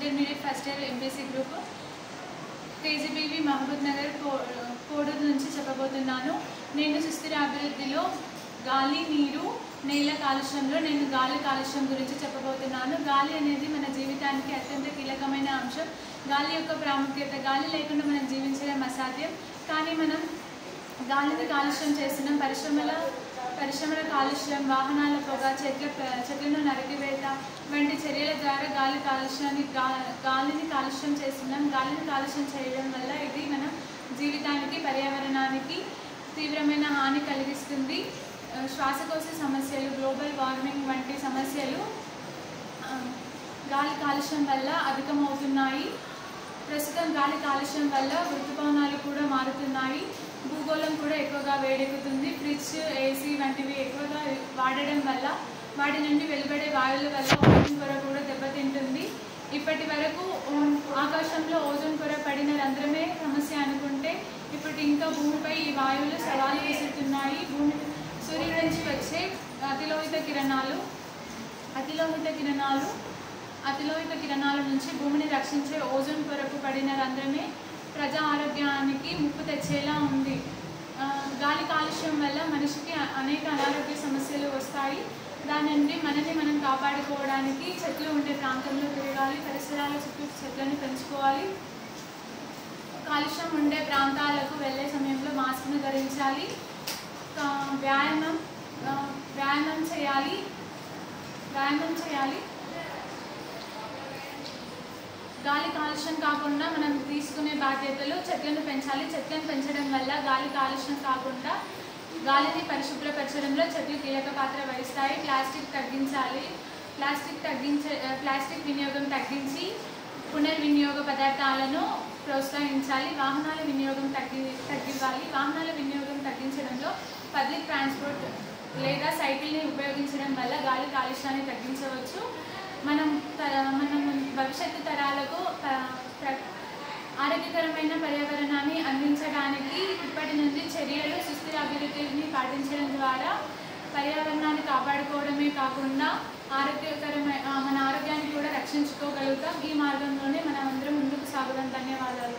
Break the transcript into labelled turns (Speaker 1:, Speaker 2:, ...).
Speaker 1: Intermediate first year MPC group KGBV Mahabubnagar Koduru నుంచి చెప్పబోతున్నాను. నేను సుస్థిర అభివృద్ధిలో గాలి, నీరు, నేల కాలుష్యంలో నేను గాలి కాలుష్యం గురించి చెప్పబోతున్నాను. గాలి అనేది మన జీవితానికి అత్యంత కీలకమైన అంశం. గాలి యొక్క ప్రాముఖ్యత, గాలి లేకుండా మనం జీవించడం అసాధ్యం. కానీ మనం గాలిని కాలుష్యం చేస్తున్నాం. పరిశ్రమల కాలుష్యం, వాహనాల పొగ, చెట్లను నరికివేత వంటి చర్యల ద్వారా గాలిని కాలుష్యం చేస్తున్నాం. గాలిని కాలుష్యం చేయడం వల్ల ఇది మన జీవితానికి, పర్యావరణానికి తీవ్రమైన హాని కలిగిస్తుంది. శ్వాసకోశ సమస్యలు, గ్లోబల్ వార్మింగ్ వంటి సమస్యలు గాలి కాలుష్యం వల్ల అధికమవుతున్నాయి. ప్రస్తుతం గాలి కాలుష్యం వల్ల ఋతుపవనాలు కూడా మారుతున్నాయి. భూగోళం కూడా ఎక్కువగా వేడెక్కుతుంది. ఫ్రిడ్జ్, ఏసీ వంటివి ఎక్కువగా వాడడం వల్ల వాటి నుండి వెలువడే వాయువుల వల్ల ఓజోన్ పొర కూడా దెబ్బతింటుంది. ఇప్పటి వరకు ఆకాశంలో ఓజోన్ పొర పడిన రంధ్రమే సమస్య అనుకుంటే ఇప్పుడు ఇంకా భూమిపై ఈ వాయువులు సవాలు విసురుతున్నాయి. సూర్యుడి నుంచి వచ్చే అతిలోహిత కిరణాల నుంచి భూమిని రక్షించే ఓజోన్ పొరకు పడిన రంధ్రమే ప్రజా ఆరోగ్యానికి ముప్పు తెచ్చేలా ఉంది. గాలి కాలుష్యం వల్ల మనిషికి అనేక అనారోగ్య సమస్యలు వస్తాయి. దాని నుండి మనల్ని మనం కాపాడుకోవడానికి చెట్లు ఉండే ప్రాంతంలో తిరగాలి. పరిసరాల చుట్టూ చెట్లను పెంచుకోవాలి. కాలుష్యం ఉండే ప్రాంతాలకు వెళ్ళే సమయంలో మాస్క్ను ధరించాలి. వ్యాయామం చేయాలి. గాలి కాలుష్యం కాకుండా మనం తీసుకునే బాధ్యతలు చెట్లను పెంచాలి. చెట్లను పెంచడం వల్ల గాలి కాలుష్యం కాకుండా గాలిని పరిశుభ్రపరచడంలో చెట్లు కీలక పాత్ర వహిస్తాయి. ప్లాస్టిక్ వినియోగం తగ్గించి పునర్వినియోగ పదార్థాలను ప్రోత్సహించాలి. వాహనాల వినియోగం తగ్గివ్వాలి. వాహనాల వినియోగం తగ్గించడంలో పబ్లిక్ ట్రాన్స్పోర్ట్ లేదా సైకిల్ని ఉపయోగించడం వల్ల గాలి కాలుష్యాన్ని తగ్గించవచ్చు. మనం భవిష్యత్తు తరాలకు ఆరోగ్యకరమైన పర్యావరణాన్ని అందించడానికి ఇప్పటి నుండి చర్యలు, సుస్థిర అభివృద్ధిని పాటించడం ద్వారా పర్యావరణాన్ని కాపాడుకోవడమే కాకుండా మన ఆరోగ్యాన్ని కూడా రక్షించుకోగలుగుతాం. ఈ మార్గంలోనే మనం అందరం ముందుకు సాగుదాం. ధన్యవాదాలు.